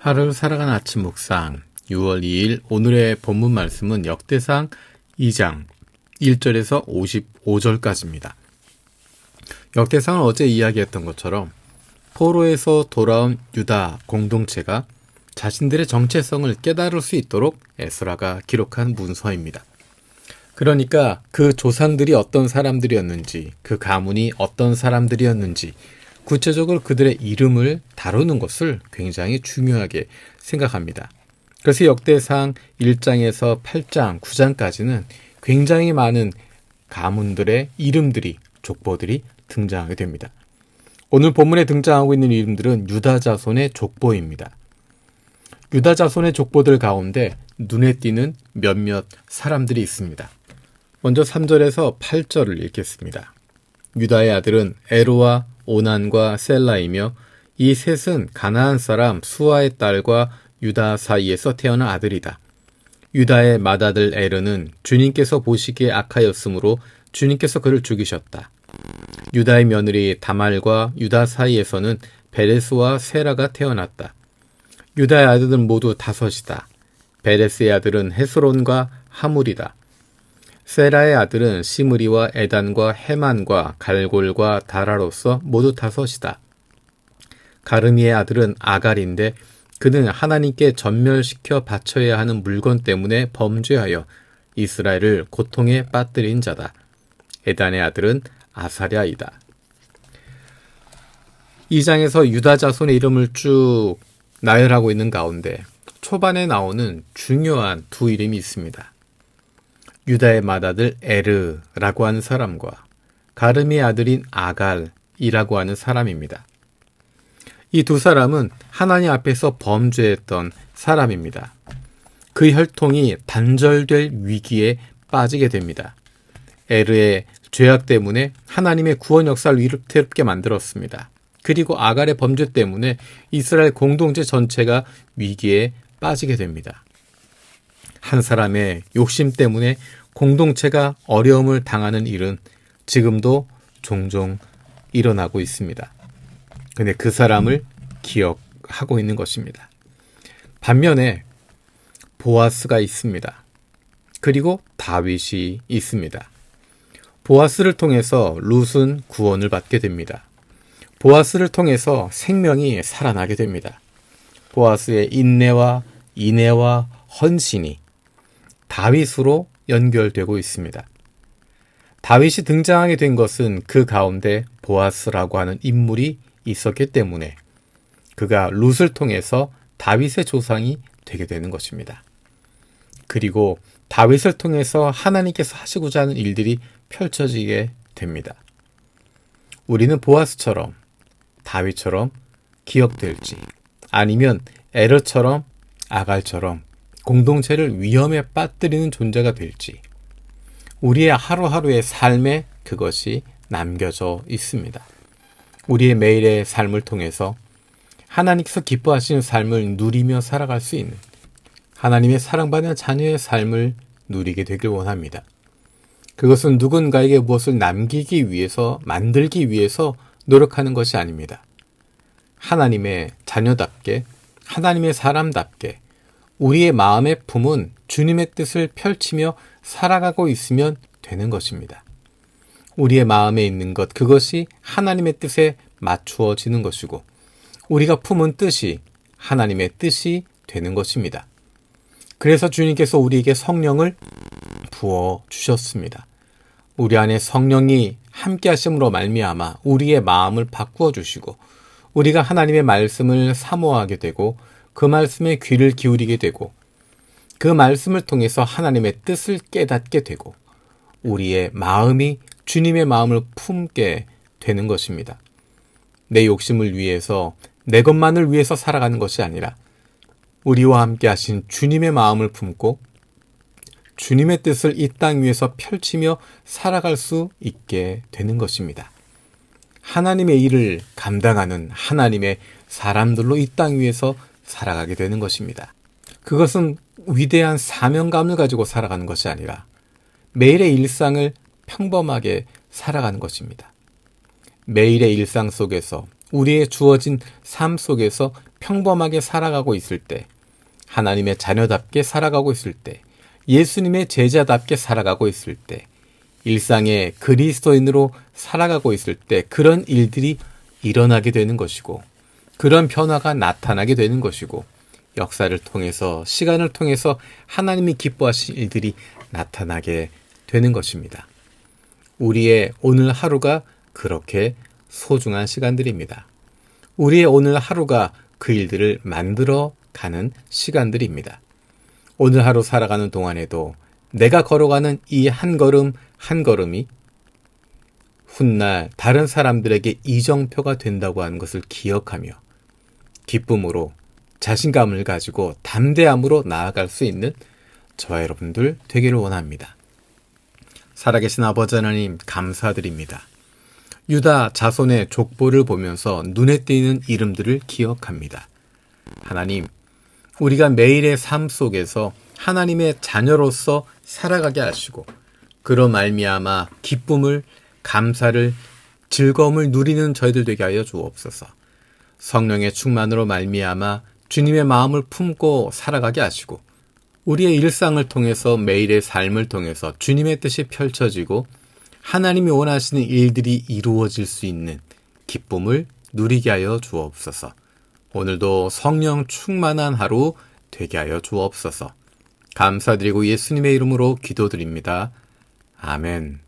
하루를 살아가는 아침 묵상 6월 2일 오늘의 본문 말씀은 역대상 2장 1절에서 55절까지입니다. 역대상은 어제 이야기했던 것처럼 포로에서 돌아온 유다 공동체가 자신들의 정체성을 깨달을 수 있도록 에스라가 기록한 문서입니다. 그러니까 그 조상들이 어떤 사람들이었는지, 그 가문이 어떤 사람들이었는지, 구체적으로 그들의 이름을 다루는 것을 굉장히 중요하게 생각합니다. 그래서 역대상 1장에서 8장, 9장까지는 굉장히 많은 가문들의 이름들이, 족보들이 등장하게 됩니다. 오늘 본문에 등장하고 있는 이름들은 유다 자손의 족보입니다. 유다 자손의 족보들 가운데 눈에 띄는 몇몇 사람들이 있습니다. 먼저 3절에서 8절을 읽겠습니다. 유다의 아들은 에로와 오난과 셀라이며 이 셋은 가나안 사람 수아의 딸과 유다 사이에서 태어난 아들이다. 유다의 맏아들 에르는 주님께서 보시기에 악하였으므로 주님께서 그를 죽이셨다. 유다의 며느리 다말과 유다 사이에서는 베레스와 세라가 태어났다. 유다의 아들은 모두 5이다. 베레스의 아들은 헤스론과 하물이다. 세라의 아들은 시므리와 에단과 헤만과 갈골과 다라로서 모두 5이다. 가르미의 아들은 아갈인데 그는 하나님께 전멸시켜 바쳐야 하는 물건 때문에 범죄하여 이스라엘을 고통에 빠뜨린 자다. 에단의 아들은 아사랴이다. 2장에서 유다 자손의 이름을 쭉 나열하고 있는 가운데 초반에 나오는 중요한 두 이름이 있습니다. 유다의 맏아들 에르라고 하는 사람과 가르미의 아들인 아갈이라고 하는 사람입니다. 이 두 사람은 하나님 앞에서 범죄했던 사람입니다. 그 혈통이 단절될 위기에 빠지게 됩니다. 에르의 죄악 때문에 하나님의 구원 역사를 위태롭게 만들었습니다. 그리고 아갈의 범죄 때문에 이스라엘 공동체 전체가 위기에 빠지게 됩니다. 한 사람의 욕심 때문에 공동체가 어려움을 당하는 일은 지금도 종종 일어나고 있습니다. 근데 그 사람을 기억하고 있는 것입니다. 반면에 보아스가 있습니다. 그리고 다윗이 있습니다. 보아스를 통해서 룻은 구원을 받게 됩니다. 보아스를 통해서 생명이 살아나게 됩니다. 보아스의 인내와 인애와 헌신이 다윗으로 연결되고 있습니다. 다윗이 등장하게 된 것은 그 가운데 보아스라고 하는 인물이 있었기 때문에 그가 룻을 통해서 다윗의 조상이 되게 되는 것입니다. 그리고 다윗을 통해서 하나님께서 하시고자 하는 일들이 펼쳐지게 됩니다. 우리는 보아스처럼 다윗처럼 기억될지 아니면 에르처럼 아갈처럼 공동체를 위험에 빠뜨리는 존재가 될지 우리의 하루하루의 삶에 그것이 남겨져 있습니다. 우리의 매일의 삶을 통해서 하나님께서 기뻐하시는 삶을 누리며 살아갈 수 있는 하나님의 사랑받는 자녀의 삶을 누리게 되길 원합니다. 그것은 누군가에게 무엇을 남기기 위해서 만들기 위해서 노력하는 것이 아닙니다. 하나님의 자녀답게 하나님의 사람답게 우리의 마음의 품은 주님의 뜻을 펼치며 살아가고 있으면 되는 것입니다. 우리의 마음에 있는 것, 그것이 하나님의 뜻에 맞추어지는 것이고 우리가 품은 뜻이 하나님의 뜻이 되는 것입니다. 그래서 주님께서 우리에게 성령을 부어주셨습니다. 우리 안에 성령이 함께 하심으로 말미암아 우리의 마음을 바꾸어 주시고 우리가 하나님의 말씀을 사모하게 되고 그 말씀에 귀를 기울이게 되고 그 말씀을 통해서 하나님의 뜻을 깨닫게 되고 우리의 마음이 주님의 마음을 품게 되는 것입니다. 내 욕심을 위해서 내 것만을 위해서 살아가는 것이 아니라 우리와 함께 하신 주님의 마음을 품고 주님의 뜻을 이 땅 위에서 펼치며 살아갈 수 있게 되는 것입니다. 하나님의 일을 감당하는 하나님의 사람들로 이 땅 위에서 살아가게 되는 것입니다. 그것은 위대한 사명감을 가지고 살아가는 것이 아니라 매일의 일상을 평범하게 살아가는 것입니다. 매일의 일상 속에서 우리의 주어진 삶 속에서 평범하게 살아가고 있을 때, 하나님의 자녀답게 살아가고 있을 때, 예수님의 제자답게 살아가고 있을 때, 일상의 그리스도인으로 살아가고 있을 때 그런 일들이 일어나게 되는 것이고, 그런 변화가 나타나게 되는 것이고, 역사를 통해서, 시간을 통해서 하나님이 기뻐하신 일들이 나타나게 되는 것입니다. 우리의 오늘 하루가 그렇게 소중한 시간들입니다. 우리의 오늘 하루가 그 일들을 만들어 가는 시간들입니다. 오늘 하루 살아가는 동안에도 내가 걸어가는 이 한 걸음 한 걸음이 훗날 다른 사람들에게 이정표가 된다고 하는 것을 기억하며 기쁨으로 자신감을 가지고 담대함으로 나아갈 수 있는 저와 여러분들 되기를 원합니다. 살아계신 아버지 하나님 감사드립니다. 유다 자손의 족보를 보면서 눈에 띄는 이름들을 기억합니다. 하나님, 우리가 매일의 삶 속에서 하나님의 자녀로서 살아가게 하시고 그로 말미암아 기쁨을, 감사를, 즐거움을 누리는 저희들 되게 하여 주옵소서. 성령의 충만으로 말미암아 주님의 마음을 품고 살아가게 하시고 우리의 일상을 통해서 매일의 삶을 통해서 주님의 뜻이 펼쳐지고 하나님이 원하시는 일들이 이루어질 수 있는 기쁨을 누리게 하여 주옵소서. 오늘도 성령 충만한 하루 되게 하여 주옵소서. 감사드리고 예수님의 이름으로 기도드립니다. 아멘.